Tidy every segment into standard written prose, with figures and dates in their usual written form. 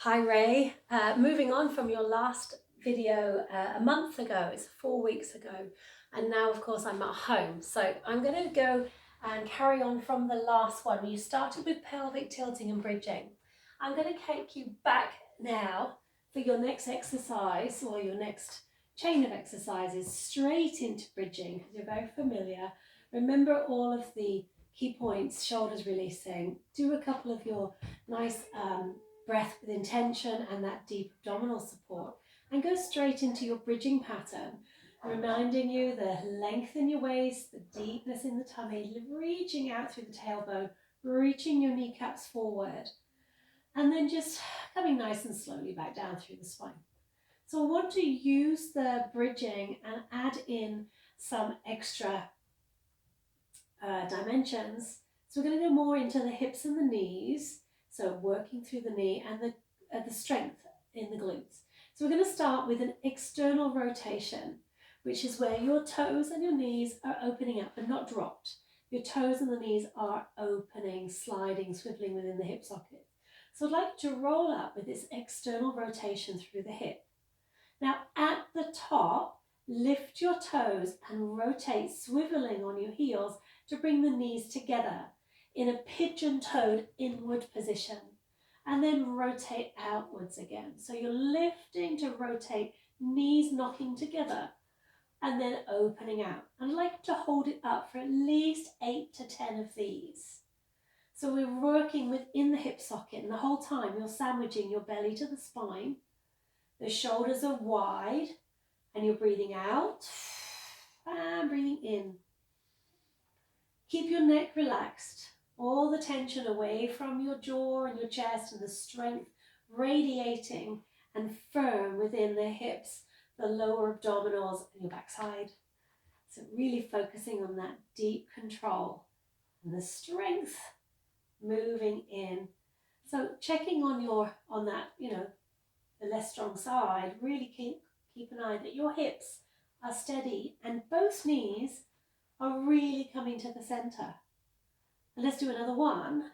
Hi Ray, moving on from your last video a month ago, it's 4 weeks ago, and now of course I'm at home. So I'm going to go and carry on from the last one. You started with pelvic tilting and bridging. I'm going to take you back now for your next exercise or your next chain of exercises straight into bridging because you're very familiar. Remember all of the key points, shoulders releasing, do a couple of your nice breath with intention and that deep abdominal support, and go straight into your bridging pattern, reminding you the length in your waist, the deepness in the tummy, reaching out through the tailbone, reaching your kneecaps forward, and then just coming nice and slowly back down through the spine. So I want to use the bridging and add in some extra dimensions. So we're going to go more into the hips and the knees, so working through the knee and the strength in the glutes. So we're going to start with an external rotation, which is where your toes and your knees are opening up and not dropped. Your toes and the knees are opening, sliding, swiveling within the hip socket. So I'd like to roll up with this external rotation through the hip. Now at the top, lift your toes and rotate, swiveling on your heels to bring the knees together in a pigeon-toed inward position, and then rotate outwards again. So you're lifting to rotate, knees knocking together, and then opening out. I'd like to hold it up for at least 8 to 10 of these. So we're working within the hip socket, and the whole time you're sandwiching your belly to the spine. The shoulders are wide, and you're breathing out and breathing in. Keep your neck relaxed, all the tension away from your jaw and your chest, and the strength radiating and firm within the hips, the lower abdominals and your backside. So really focusing on that deep control and the strength moving in. So checking on that, the less strong side, really keep an eye that your hips are steady and both knees are really coming to the center. And let's do another one.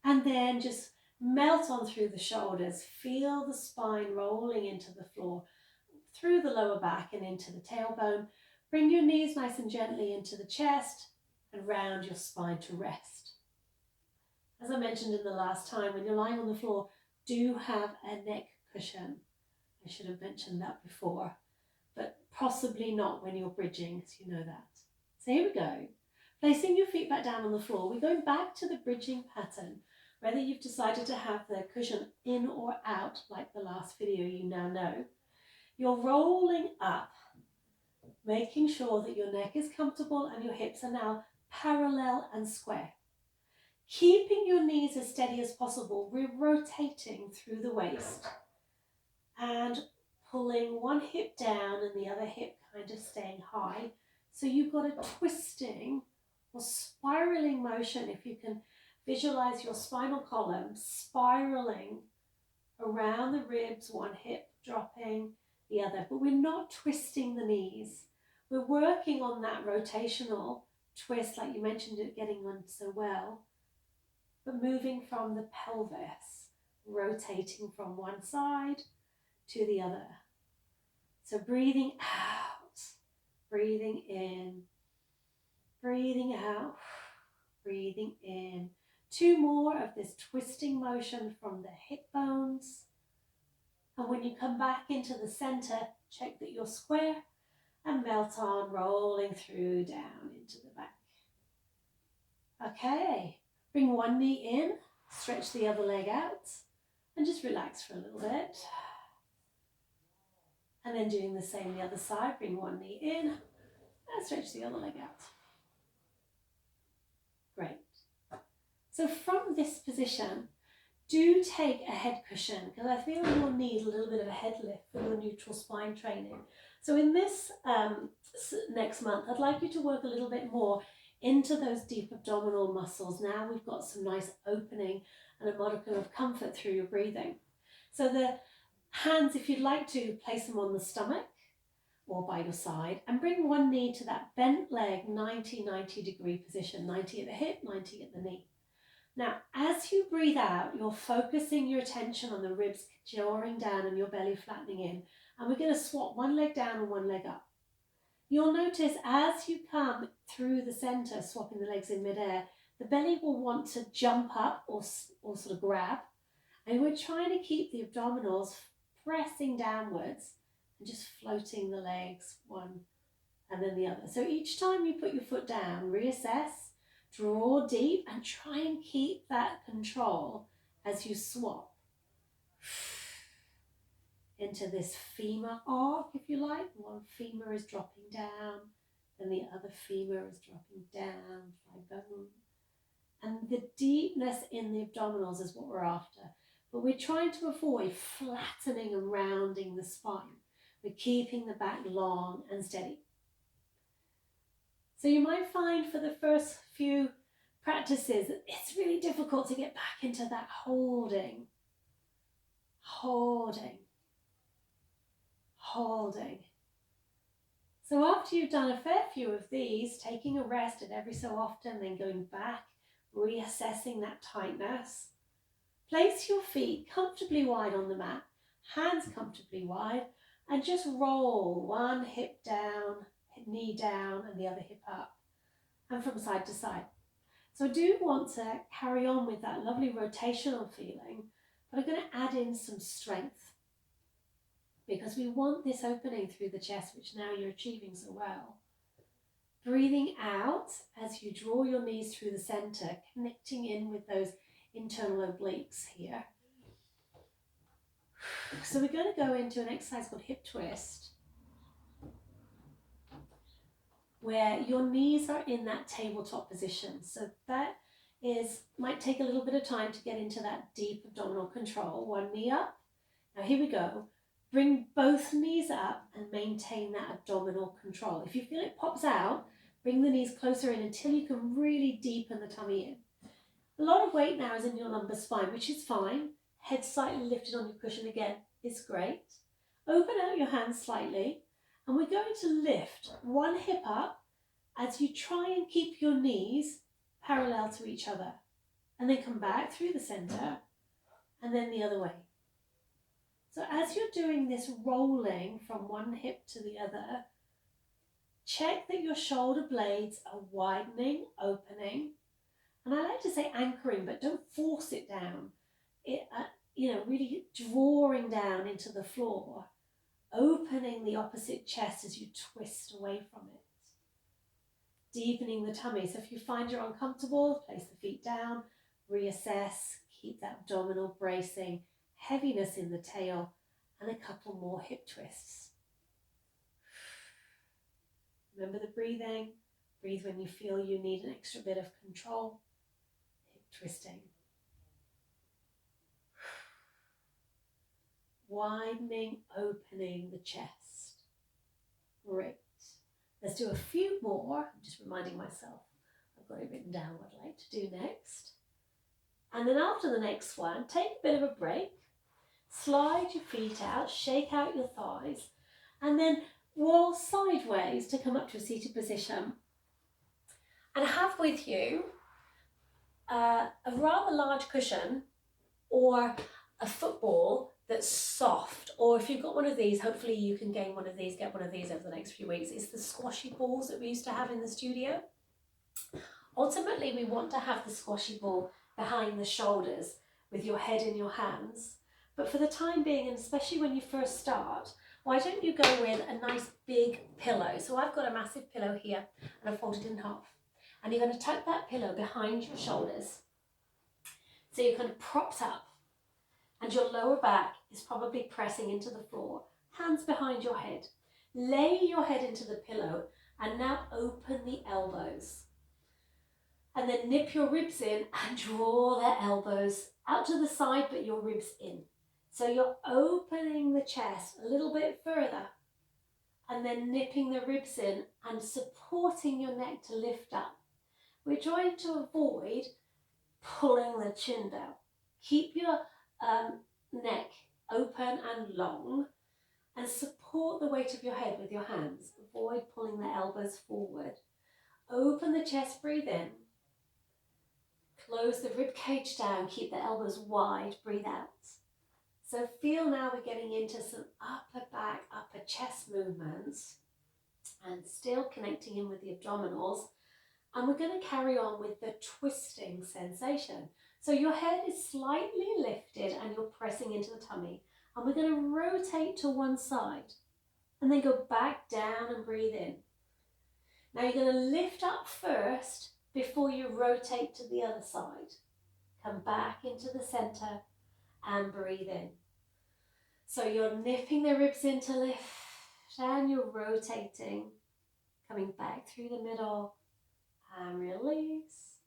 And then just melt on through the shoulders. Feel the spine rolling into the floor, through the lower back and into the tailbone. Bring your knees nice and gently into the chest and round your spine to rest. As I mentioned in the last time, when you're lying on the floor, do have a neck cushion. I should have mentioned that before, but possibly not when you're bridging, so you know that. So here we go. Placing your feet back down on the floor, we're going back to the bridging pattern. Whether you've decided to have the cushion in or out, like the last video you now know, you're rolling up, making sure that your neck is comfortable and your hips are now parallel and square. Keeping your knees as steady as possible, we're rotating through the waist and pulling one hip down and the other hip kind of staying high. So you've got a twisting or spiraling motion. If you can visualize your spinal column spiraling around the ribs, one hip dropping, the other. But we're not twisting the knees. We're working on that rotational twist, like you mentioned it, getting on so well, but moving from the pelvis, rotating from one side to the other. So breathing out, breathing in, breathing out, breathing in. 2 more of this twisting motion from the hip bones. And when you come back into the center, check that you're square and melt on, rolling through down into the back. Okay, bring one knee in, stretch the other leg out, and just relax for a little bit. And then doing the same the other side, bring one knee in and stretch the other leg out. Great. So from this position, do take a head cushion because I feel you'll need a little bit of a head lift for your neutral spine training. So in this next month, I'd like you to work a little bit more into those deep abdominal muscles. Now we've got some nice opening and a modicum of comfort through your breathing. So the hands, if you'd like to, place them on the stomach or by your side and bring one knee to that bent leg 90 degree position, 90 at the hip, 90 at the knee. Now, as you breathe out, you're focusing your attention on the ribs drawing down and your belly flattening in. And we're going to swap one leg down and one leg up. You'll notice as you come through the center, swapping the legs in midair, the belly will want to jump up or sort of grab. And we're trying to keep the abdominals pressing downwards and just floating the legs one and then the other. So each time you put your foot down, reassess, draw deep, and try and keep that control as you swap into this femur arc, if you like. One femur is dropping down, and the other femur is dropping down, thigh bone. And the deepness in the abdominals is what we're after. But we're trying to avoid flattening and rounding the spine. We're keeping the back long and steady. So you might find for the first few practices that it's really difficult to get back into that holding. So after you've done a fair few of these, taking a rest at every so often, then going back, reassessing that tightness, place your feet comfortably wide on the mat, hands comfortably wide, and just roll one hip down, knee down, and the other hip up, and from side to side. So I do want to carry on with that lovely rotational feeling, but I'm going to add in some strength because we want this opening through the chest, which now you're achieving so well. Breathing out as you draw your knees through the center, connecting in with those internal obliques here. So we're going to go into an exercise called hip twist, where your knees are in that tabletop position. So that might take a little bit of time to get into that deep abdominal control. One knee up. Now here we go. Bring both knees up and maintain that abdominal control. If you feel it pops out, bring the knees closer in until you can really deepen the tummy in. A lot of weight now is in your lumbar spine, which is fine. Head slightly lifted on your cushion again is great. Open out your hands slightly, and we're going to lift one hip up as you try and keep your knees parallel to each other. And then come back through the center, and then the other way. So as you're doing this rolling from one hip to the other, check that your shoulder blades are widening, opening. And I like to say anchoring, but don't force it down. Really drawing down into the floor, opening the opposite chest as you twist away from it. Deepening the tummy. So if you find you're uncomfortable, place the feet down, reassess, keep that abdominal bracing, heaviness in the tail, and a couple more hip twists. Remember the breathing. Breathe when you feel you need an extra bit of control. Hip twisting. Widening, opening the chest. Great. Let's do a few more. I'm just reminding myself. I've got it written down what I'd like to do next. And then after the next one, take a bit of a break. Slide your feet out, shake out your thighs, and then roll sideways to come up to a seated position. And have with you a rather large cushion or a football that's soft, or if you've got one of these, hopefully you can get one of these over the next few weeks. It's the squashy balls that we used to have in the studio. Ultimately, we want to have the squashy ball behind the shoulders with your head in your hands. But for the time being, and especially when you first start, why don't you go with a nice big pillow? So I've got a massive pillow here and I've folded it in half. And you're going to tuck that pillow behind your shoulders. So you're kind of propped up. And your lower back is probably pressing into the floor. Hands behind your head. Lay your head into the pillow and now open the elbows. And then nip your ribs in and draw the elbows out to the side, but your ribs in. So you're opening the chest a little bit further and then nipping the ribs in and supporting your neck to lift up. We're trying to avoid pulling the chin down. Keep your neck open and long and support the weight of your head with your hands. Avoid pulling the elbows forward. Open the chest, breathe in. Close the rib cage down, keep the elbows wide, breathe out. So feel now we're getting into some upper back, upper chest movements and still connecting in with the abdominals. And we're going to carry on with the twisting sensation. So your head is slightly lifted and you're pressing into the tummy. And we're going to rotate to one side and then go back down and breathe in. Now you're going to lift up first before you rotate to the other side. Come back into the center and breathe in. So you're nipping the ribs in to lift and you're rotating, coming back through the middle and release.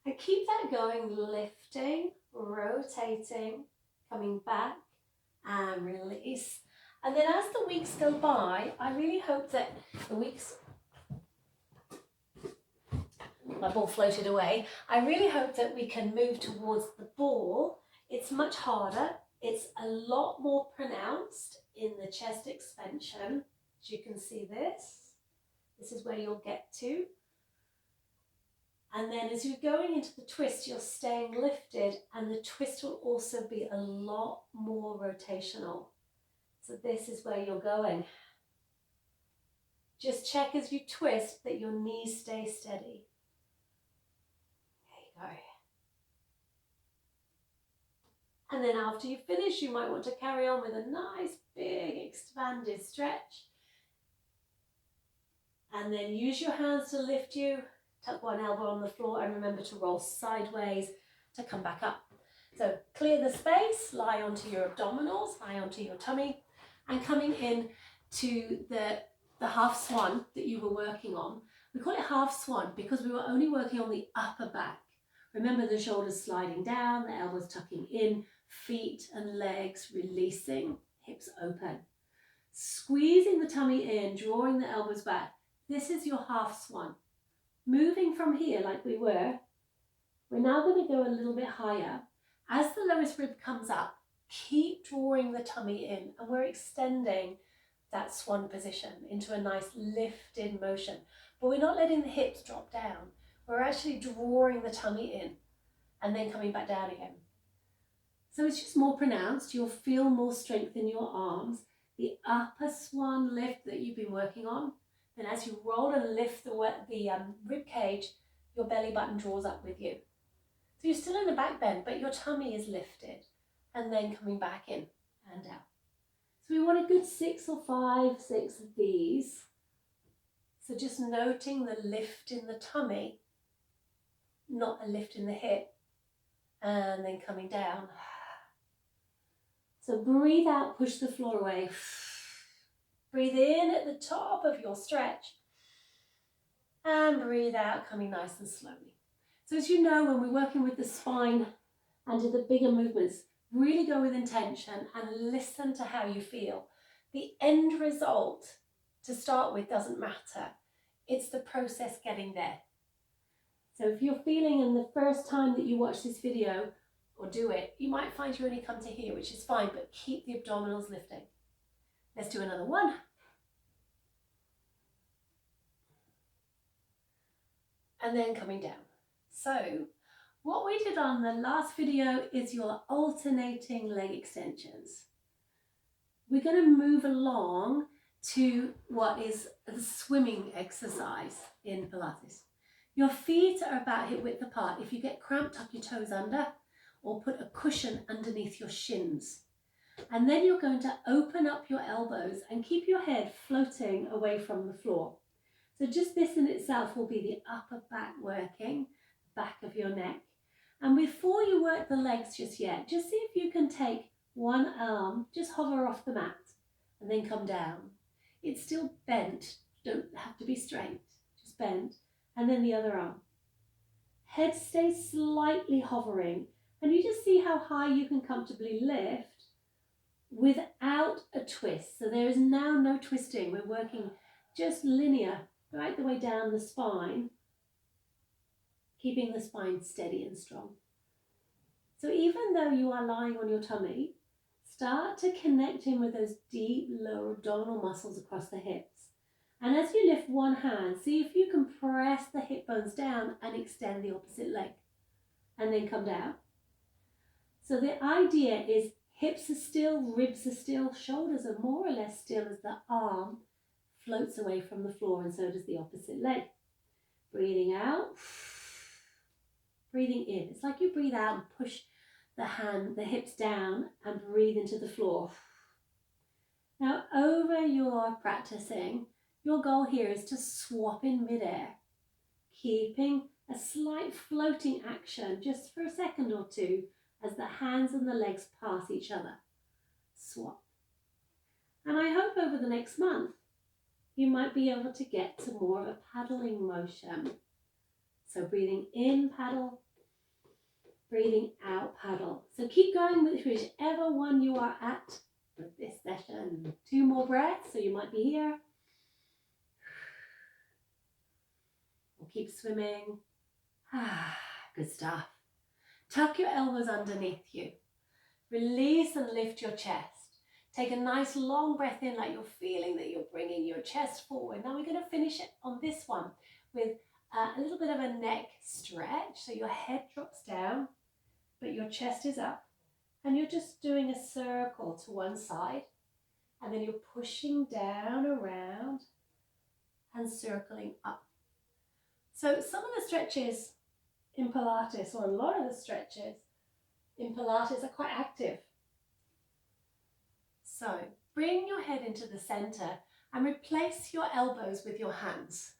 And keep that going, lifting, rotating, coming back and release. And then as the weeks go by, I really hope that the weeks, my ball floated away. I really hope that we can move towards the ball. It's much harder. It's a lot more pronounced in the chest expansion. As you can see this is where you'll get to. And then as you're going into the twist, you're staying lifted and the twist will also be a lot more rotational. So this is where you're going. Just check as you twist that your knees stay steady. There you go. And then after you finish, you might want to carry on with a nice big expanded stretch. And then use your hands to lift you. Tuck one elbow on the floor and remember to roll sideways to come back up. So clear the space, lie onto your abdominals, lie onto your tummy, and coming in to the half swan that you were working on. We call it half swan because we were only working on the upper back. Remember the shoulders sliding down, the elbows tucking in, feet and legs releasing, hips open. Squeezing the tummy in, drawing the elbows back. This is your half swan. Moving from here like we were, we're now going to go a little bit higher. As the lowest rib comes up, keep drawing the tummy in and we're extending that swan position into a nice lifted motion. But we're not letting the hips drop down. We're actually drawing the tummy in and then coming back down again. So it's just more pronounced. You'll feel more strength in your arms. The upper swan lift that you've been working on. Then as you roll and lift the rib cage, your belly button draws up with you. So you're still in the back bend, but your tummy is lifted and then coming back in and out. So we want a good 6 or 5, 6 of these. So just noting the lift in the tummy, not a lift in the hip, and then coming down. So breathe out, push the floor away. Breathe in at the top of your stretch and breathe out, coming nice and slowly. So as you know, when we're working with the spine and do the bigger movements, really go with intention and listen to how you feel. The end result to start with doesn't matter. It's the process getting there. So if you're feeling in the first time that you watch this video or do it, you might find you only come to here, which is fine, but keep the abdominals lifting. Let's do another one. And then coming down. So what we did on the last video is your alternating leg extensions. We're going to move along to what is the swimming exercise in Pilates. Your feet are about hip width apart. If you get cramped, tuck your toes under or put a cushion underneath your shins. And then you're going to open up your elbows and keep your head floating away from the floor. So just this in itself will be the upper back working, back of your neck. And before you work the legs just yet, just see if you can take one arm, just hover off the mat and then come down. It's still bent, don't have to be straight, just bent. And then the other arm. Head stays slightly hovering and you just see how high you can comfortably lift without a twist. So there is now no twisting. We're working just linear right the way down the spine, keeping the spine steady and strong. So even though you are lying on your tummy, start to connect in with those deep lower abdominal muscles across the hips. And as you lift one hand, see if you can press the hip bones down and extend the opposite leg. and then come down. So the idea is hips are still, ribs are still, shoulders are more or less still as the arm floats away from the floor, and so does the opposite leg. Breathing out, breathing in. It's like you breathe out and push the hips down and breathe into the floor. Now, over your practicing, your goal here is to swap in midair, keeping a slight floating action just for a second or two as the hands and the legs pass each other. Swap. And I hope over the next month, you might be able to get to more of a paddling motion. So breathing in, paddle, breathing out, paddle. So keep going with whichever one you are at with this session. 2 more breaths, so you might be here. Or keep swimming. Good stuff. Tuck your elbows underneath you. Release and lift your chest. Take a nice long breath in, like you're feeling that you're bringing your chest forward. Now we're going to finish it on this one with a little bit of a neck stretch. So your head drops down, but your chest is up. And you're just doing a circle to one side. And then you're pushing down, around, and circling up. So some of the stretches in Pilates, or a lot of the stretches in Pilates, are quite active. So bring your head into the center and replace your elbows with your hands.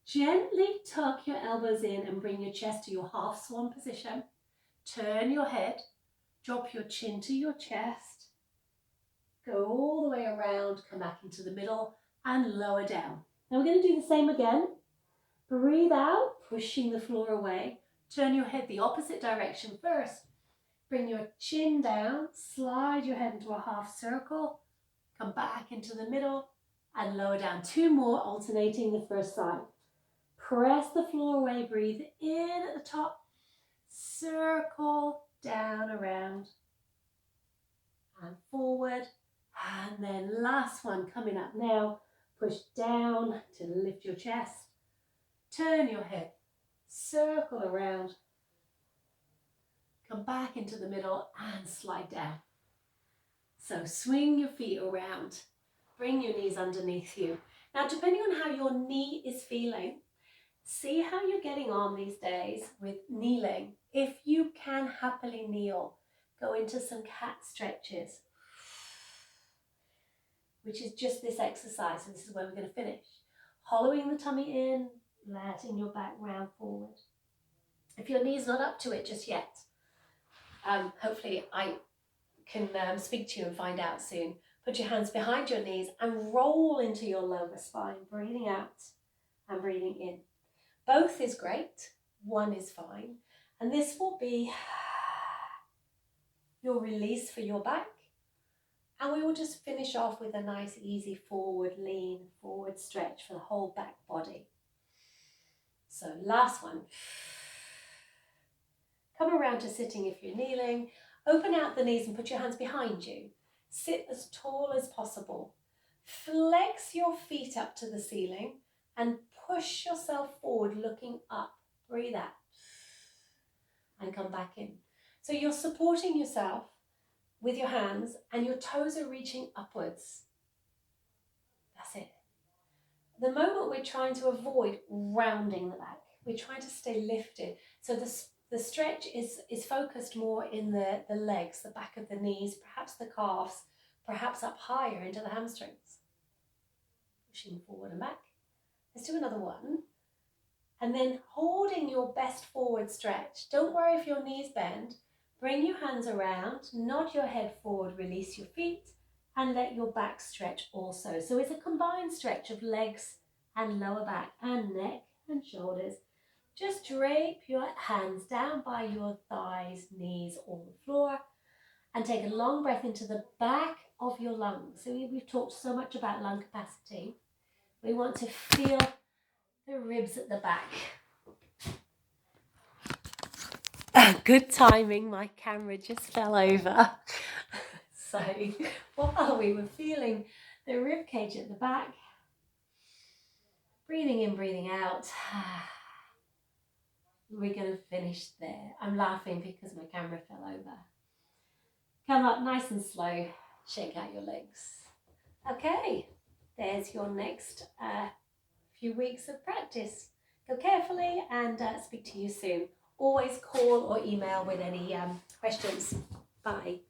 Gently tuck your elbows in and bring your chest to your half swan position. Turn your head, drop your chin to your chest, go all the way around, come back into the middle and lower down. Now we're going to do the same again. Breathe out, pushing the floor away. Turn your head the opposite direction first. Bring your chin down, slide your head into a half circle, come back into the middle and lower down. 2 more, alternating the first side. Press the floor away, breathe in at the top, circle down, around and forward. And then last one coming up now, push down to lift your chest, turn your head, circle around, come back into the middle and slide down. So swing your feet around, bring your knees underneath you. Now, depending on how your knee is feeling, see how you're getting on these days with kneeling. If you can happily kneel, go into some cat stretches, which is just this exercise. And this is where we're going to finish. Hollowing the tummy in, letting your back round forward. If your knee's not up to it just yet, hopefully I can speak to you and find out soon. Put your hands behind your knees and roll into your lower spine, breathing out and breathing in. Both is great, one is fine. And this will be your release for your back. And we will just finish off with a nice, easy forward lean, forward stretch for the whole back body. So last one. Come around to sitting if you're kneeling. Open out the knees and put your hands behind you. Sit as tall as possible. Flex your feet up to the ceiling and push yourself forward, looking up. Breathe out and come back in. So you're supporting yourself with your hands and your toes are reaching upwards. That's it. The moment we're trying to avoid rounding the back, we're trying to stay lifted. So the stretch is focused more in the legs, the back of the knees, perhaps the calves, perhaps up higher into the hamstrings. Pushing forward and back. Let's do another one. And then holding your best forward stretch. Don't worry if your knees bend. Bring your hands around, nod your head forward, release your feet, and let your back stretch also. So it's a combined stretch of legs and lower back and neck and shoulders. Just drape your hands down by your thighs, knees, or the floor, and take a long breath into the back of your lungs. So we've talked so much about lung capacity. We want to feel the ribs at the back. Good timing, my camera just fell over. So while we were feeling the rib cage at the back, breathing in, breathing out. We're going to finish there. I'm laughing because my camera fell over. Come up nice and slow. Shake out your legs. Okay, there's your next few weeks of practice. Go carefully and speak to you soon. Always call or email with any questions. Bye.